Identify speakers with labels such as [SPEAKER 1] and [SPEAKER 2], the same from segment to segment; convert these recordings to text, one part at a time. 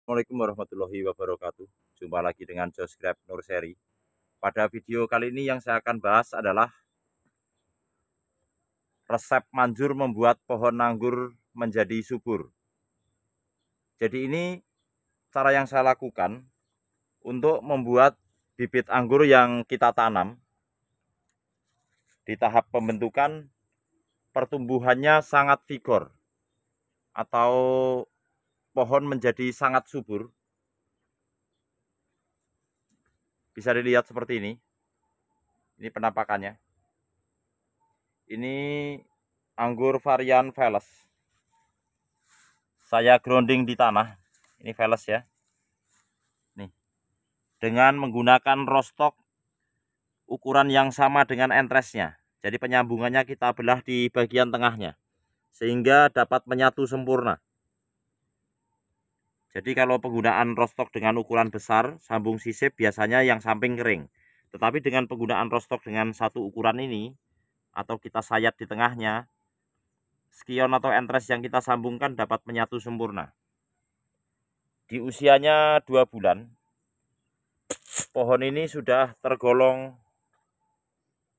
[SPEAKER 1] Assalamualaikum warahmatullahi wabarakatuh. Jumpa lagi dengan Josgrab Nurseri. Pada video kali ini yang saya akan bahas adalah resep manjur membuat pohon anggur menjadi subur. Jadi ini cara yang saya lakukan untuk membuat bibit anggur yang kita tanam di tahap pembentukan pertumbuhannya sangat vigor atau pohon menjadi sangat subur. Bisa dilihat seperti ini. Ini penampakannya. Ini anggur varian Veles. Saya grounding di tanah. Ini Veles ya. Nih. Dengan menggunakan rostok ukuran yang sama dengan entresnya. Jadi penyambungannya kita belah di bagian tengahnya sehingga dapat menyatu sempurna. Jadi kalau penggunaan rostok dengan ukuran besar, sambung sisip biasanya yang samping kering. Tetapi dengan penggunaan rostok dengan satu ukuran ini, atau kita sayat di tengahnya, spion atau entres yang kita sambungkan dapat menyatu sempurna. Di usianya 2 bulan, pohon ini sudah tergolong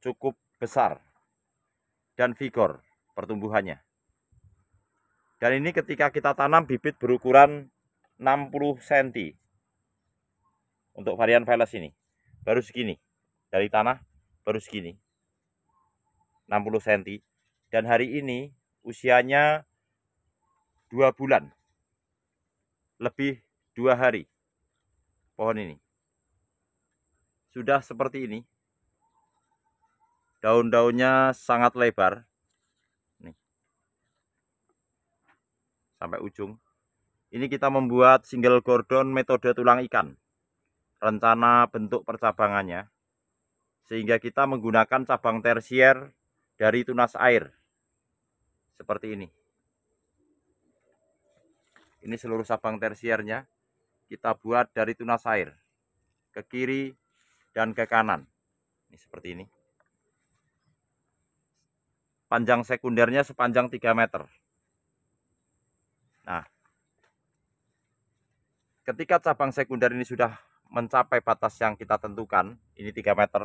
[SPEAKER 1] cukup besar dan vigor pertumbuhannya. Dan ini ketika kita tanam bibit berukuran 60 cm. Untuk varian Veles ini baru segini. Dari tanah baru segini. 60 cm. Dan hari ini usianya 2 bulan. Lebih 2 hari. Pohon ini sudah seperti ini. Daun-daunnya sangat lebar. Nih. Sampai ujung. Ini kita membuat single gordon metode tulang ikan. Rencana bentuk percabangannya. Sehingga kita menggunakan cabang tersier dari tunas air. Seperti ini. Ini seluruh cabang tersiernya. Kita buat dari tunas air. Ke kiri dan ke kanan. Ini seperti ini. Panjang sekundernya sepanjang 3 meter. Nah, ketika cabang sekunder ini sudah mencapai batas yang kita tentukan, ini 3 meter,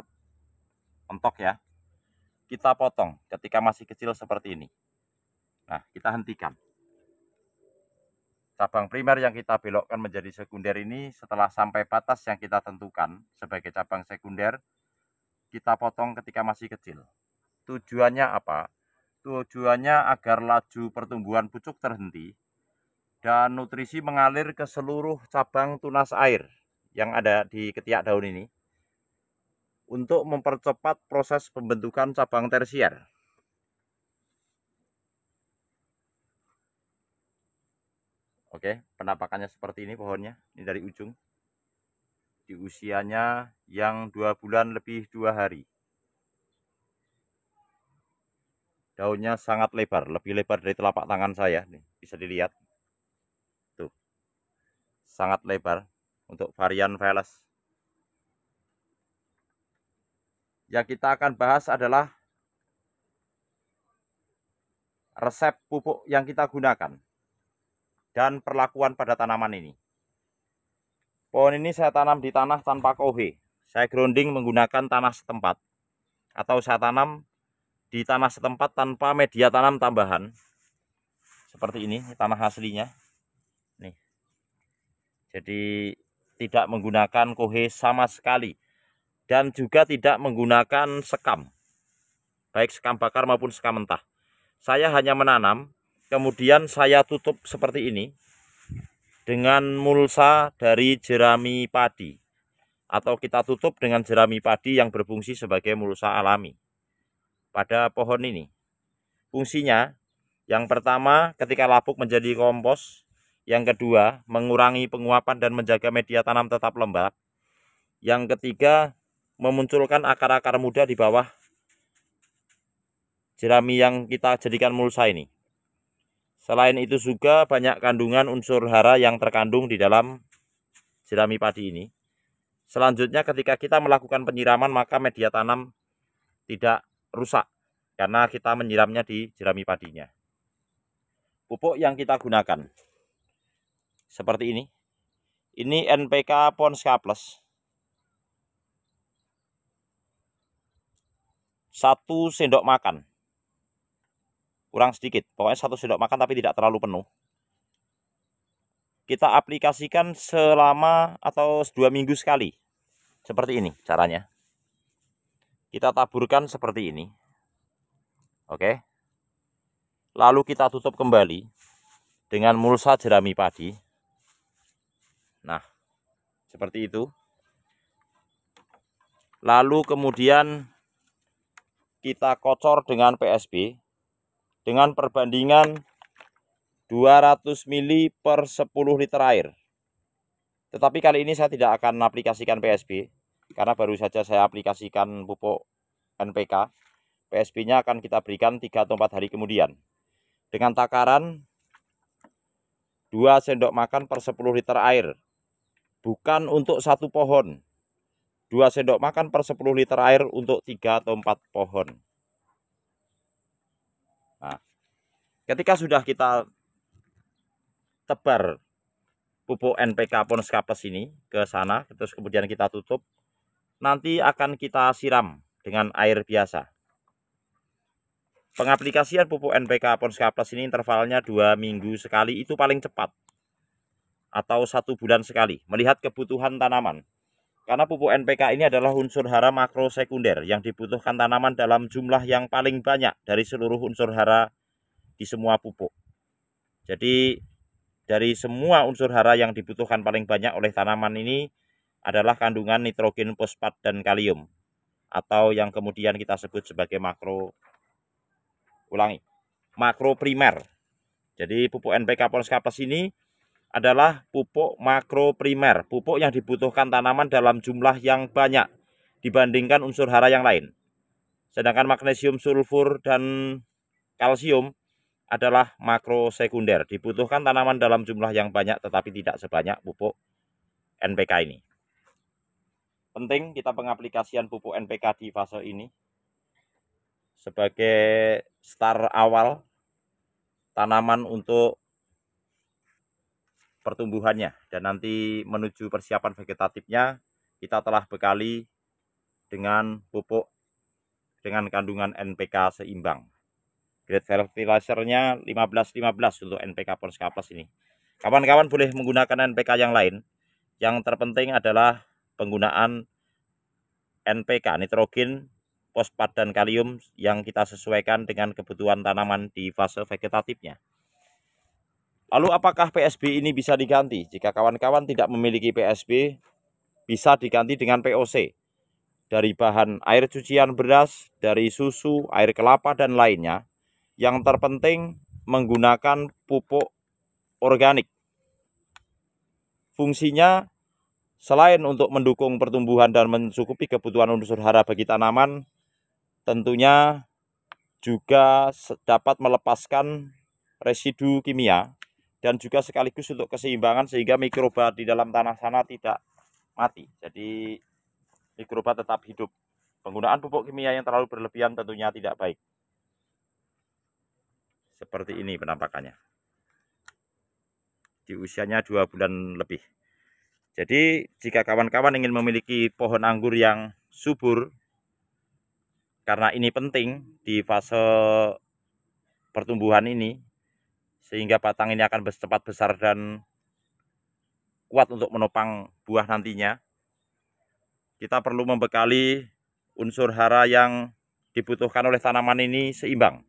[SPEAKER 1] mentok ya, kita potong ketika masih kecil seperti ini. Nah, kita hentikan. Cabang primer yang kita belokkan menjadi sekunder ini setelah sampai batas yang kita tentukan sebagai cabang sekunder, kita potong ketika masih kecil. Tujuannya apa? Tujuannya agar laju pertumbuhan pucuk terhenti dan nutrisi mengalir ke seluruh cabang tunas air yang ada di ketiak daun ini untuk mempercepat proses pembentukan cabang tersier. Oke, penampakannya seperti ini pohonnya. Ini dari ujung. Di usianya yang 2 bulan lebih 2 hari. Daunnya sangat lebar, lebih lebar dari telapak tangan saya. Nih, bisa dilihat. Tuh. Sangat lebar untuk varian Veles. Yang kita akan bahas adalah resep pupuk yang kita gunakan dan perlakuan pada tanaman ini. Pohon ini saya tanam di tanah tanpa kohe. Saya grounding menggunakan tanah setempat. Atau saya tanam di tanah setempat tanpa media tanam tambahan. Seperti ini tanah aslinya. Nih. Jadi tidak menggunakan kohe sama sekali. Dan juga tidak menggunakan sekam. Baik sekam bakar maupun sekam mentah. Saya hanya menanam, kemudian saya tutup seperti ini dengan mulsa dari jerami padi. Atau kita tutup dengan jerami padi yang berfungsi sebagai mulsa alami pada pohon ini. Fungsinya, yang pertama ketika lapuk menjadi kompos, yang kedua mengurangi penguapan dan menjaga media tanam tetap lembab, yang ketiga memunculkan akar-akar muda di bawah jerami yang kita jadikan mulsa ini. Selain itu juga banyak kandungan unsur hara yang terkandung di dalam jerami padi ini. Selanjutnya ketika kita melakukan penyiraman maka media tanam tidak rusak karena kita menyiramnya di jerami padinya. Pupuk yang kita gunakan seperti ini. Ini NPK Ponska Plus. 1 sendok makan. Kurang sedikit, pokoknya 1 sendok makan tapi tidak terlalu penuh. Kita aplikasikan selama atau 2 minggu sekali. Seperti ini caranya. Kita taburkan seperti ini. Oke. Lalu kita tutup kembali dengan mulsa jerami padi. Nah, seperti itu. Lalu kemudian kita kocor dengan PSB dengan perbandingan 200 ml per 10 liter air. Tetapi kali ini saya tidak akan aplikasikan PSB karena baru saja saya aplikasikan pupuk NPK. PSB-nya akan kita berikan 3 atau 4 hari kemudian. Dengan takaran 2 sendok makan per 10 liter air. Bukan untuk 1 pohon. 2 sendok makan per 10 liter air untuk 3 atau 4 pohon. Nah, ketika sudah kita tebar pupuk NPK Ponska Plus ini ke sana, terus kemudian kita tutup, nanti akan kita siram dengan air biasa. Pengaplikasian pupuk NPK Ponska Plus ini intervalnya 2 minggu sekali, itu paling cepat. Atau 1 bulan sekali, melihat kebutuhan tanaman. Karena pupuk NPK ini adalah unsur hara makro sekunder yang dibutuhkan tanaman dalam jumlah yang paling banyak dari seluruh unsur hara di semua pupuk. Jadi dari semua unsur hara yang dibutuhkan paling banyak oleh tanaman ini adalah kandungan nitrogen, fosfat, dan kalium. Atau yang kemudian kita sebut sebagai makro primer. Jadi pupuk NPK Ponska Plus ini adalah pupuk makro primer, pupuk yang dibutuhkan tanaman dalam jumlah yang banyak dibandingkan unsur hara yang lain. Sedangkan magnesium, sulfur, dan kalsium adalah makro sekunder, dibutuhkan tanaman dalam jumlah yang banyak tetapi tidak sebanyak pupuk NPK ini. Penting kita pengaplikasian pupuk NPK di fase ini sebagai start awal tanaman untuk pertumbuhannya, dan nanti menuju persiapan vegetatifnya kita telah bekali dengan pupuk dengan kandungan NPK seimbang. Grade fertilizernya 15-15 untuk NPK Ponska Plus ini. Kawan-kawan boleh menggunakan NPK yang lain. Yang terpenting adalah penggunaan NPK, nitrogen, fosfat, dan kalium yang kita sesuaikan dengan kebutuhan tanaman di fase vegetatifnya. Lalu apakah PSB ini bisa diganti? Jika kawan-kawan tidak memiliki PSB, bisa diganti dengan POC. Dari bahan air cucian beras, dari susu, air kelapa, dan lainnya. Yang terpenting menggunakan pupuk organik. Fungsinya selain untuk mendukung pertumbuhan dan mencukupi kebutuhan unsur hara bagi tanaman, tentunya juga dapat melepaskan residu kimia dan juga sekaligus untuk keseimbangan sehingga mikroba di dalam tanah sana tidak mati. Jadi mikroba tetap hidup. Penggunaan pupuk kimia yang terlalu berlebihan tentunya tidak baik. Seperti ini penampakannya. Di usianya 2 bulan lebih. Jadi jika kawan-kawan ingin memiliki pohon anggur yang subur, karena ini penting di fase pertumbuhan ini, sehingga batang ini akan cepat besar dan kuat untuk menopang buah nantinya. Kita perlu membekali unsur hara yang dibutuhkan oleh tanaman ini seimbang,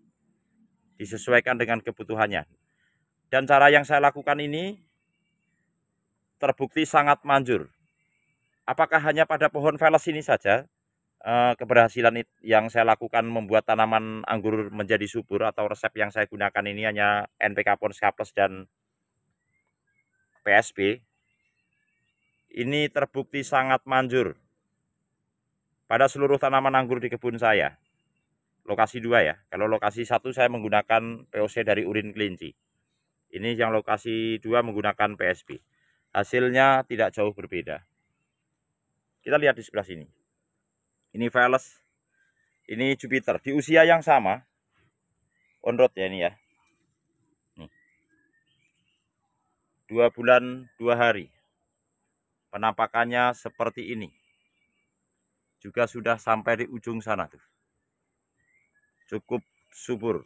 [SPEAKER 1] disesuaikan dengan kebutuhannya. Dan cara yang saya lakukan ini terbukti sangat manjur. Apakah hanya pada pohon Veles ini saja keberhasilan yang saya lakukan membuat tanaman anggur menjadi subur, atau resep yang saya gunakan ini hanya NPK Ponska Plus dan PSB? Ini terbukti sangat manjur pada seluruh tanaman anggur di kebun saya. Lokasi 2 ya. Kalau lokasi 1 saya menggunakan POC dari urin kelinci. Ini yang lokasi 2 menggunakan PSB. Hasilnya tidak jauh berbeda. Kita lihat di sebelah sini. Ini Veles, ini Jupiter. Di usia yang sama, on road ya ini ya. Nih. 2 bulan 2 hari. Penampakannya seperti ini. Juga sudah sampai di ujung sana tuh. Cukup subur.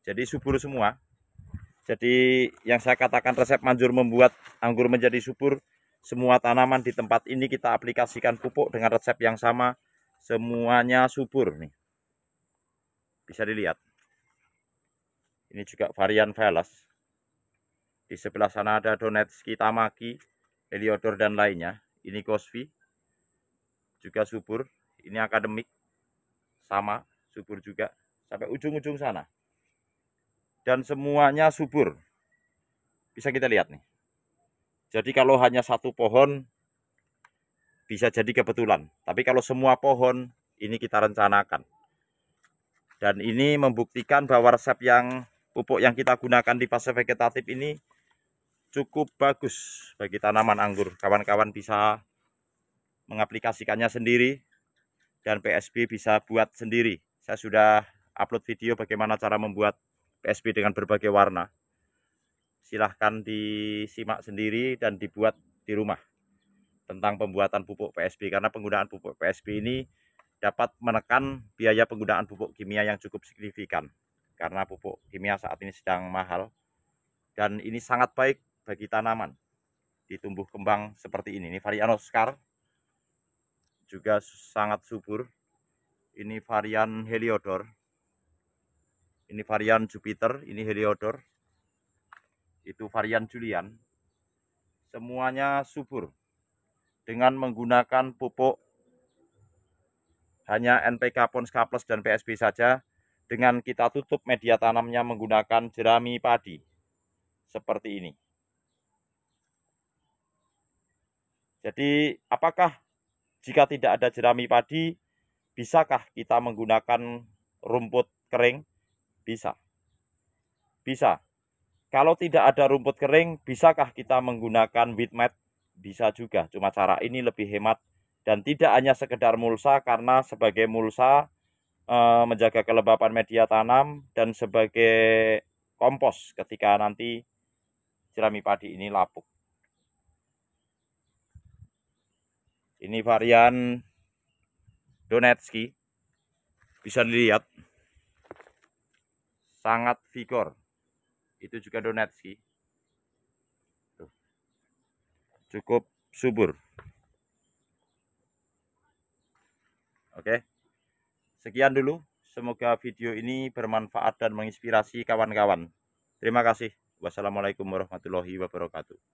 [SPEAKER 1] Jadi subur semua. Jadi yang saya katakan resep manjur membuat anggur menjadi subur, semua tanaman di tempat ini kita aplikasikan pupuk dengan resep yang sama, semuanya subur nih. Bisa dilihat. Ini juga varian Velas. Di sebelah sana ada Donetski, Tamaki, Heliodor dan lainnya. Ini Cosby, juga subur. Ini akademik, sama subur juga sampai ujung-ujung sana. Dan semuanya subur. Bisa kita lihat nih. Jadi kalau hanya satu pohon bisa jadi kebetulan. Tapi kalau semua pohon ini kita rencanakan. Dan ini membuktikan bahwa resep yang pupuk yang kita gunakan di fase vegetatif ini cukup bagus bagi tanaman anggur. Kawan-kawan bisa mengaplikasikannya sendiri dan PSB bisa buat sendiri. Saya sudah upload video bagaimana cara membuat PSB dengan berbagai warna. Silahkan disimak sendiri dan dibuat di rumah tentang pembuatan pupuk PSB, karena penggunaan pupuk PSB ini dapat menekan biaya penggunaan pupuk kimia yang cukup signifikan, karena pupuk kimia saat ini sedang mahal dan ini sangat baik bagi tanaman di tumbuh kembang seperti ini. Ini varian Oscar juga sangat subur. Ini varian Heliodor, ini varian Jupiter, ini Heliodor, itu varian Julian. Semuanya subur dengan menggunakan pupuk hanya NPK, Pons K Plus dan PSB saja, dengan kita tutup media tanamnya menggunakan jerami padi seperti ini. Jadi apakah jika tidak ada jerami padi, bisakah kita menggunakan rumput kering? Bisa. Bisa. Kalau tidak ada rumput kering, bisakah kita menggunakan wheat mat? Bisa juga, cuma cara ini lebih hemat dan tidak hanya sekedar mulsa, karena sebagai mulsa menjaga kelembapan media tanam dan sebagai kompos ketika nanti jerami padi ini lapuk. Ini varian Donetski, bisa dilihat sangat vigor. Itu juga Donetski, cukup subur. Oke, sekian dulu. Semoga video ini bermanfaat dan menginspirasi kawan-kawan. Terima kasih. Wassalamualaikum warahmatullahi wabarakatuh.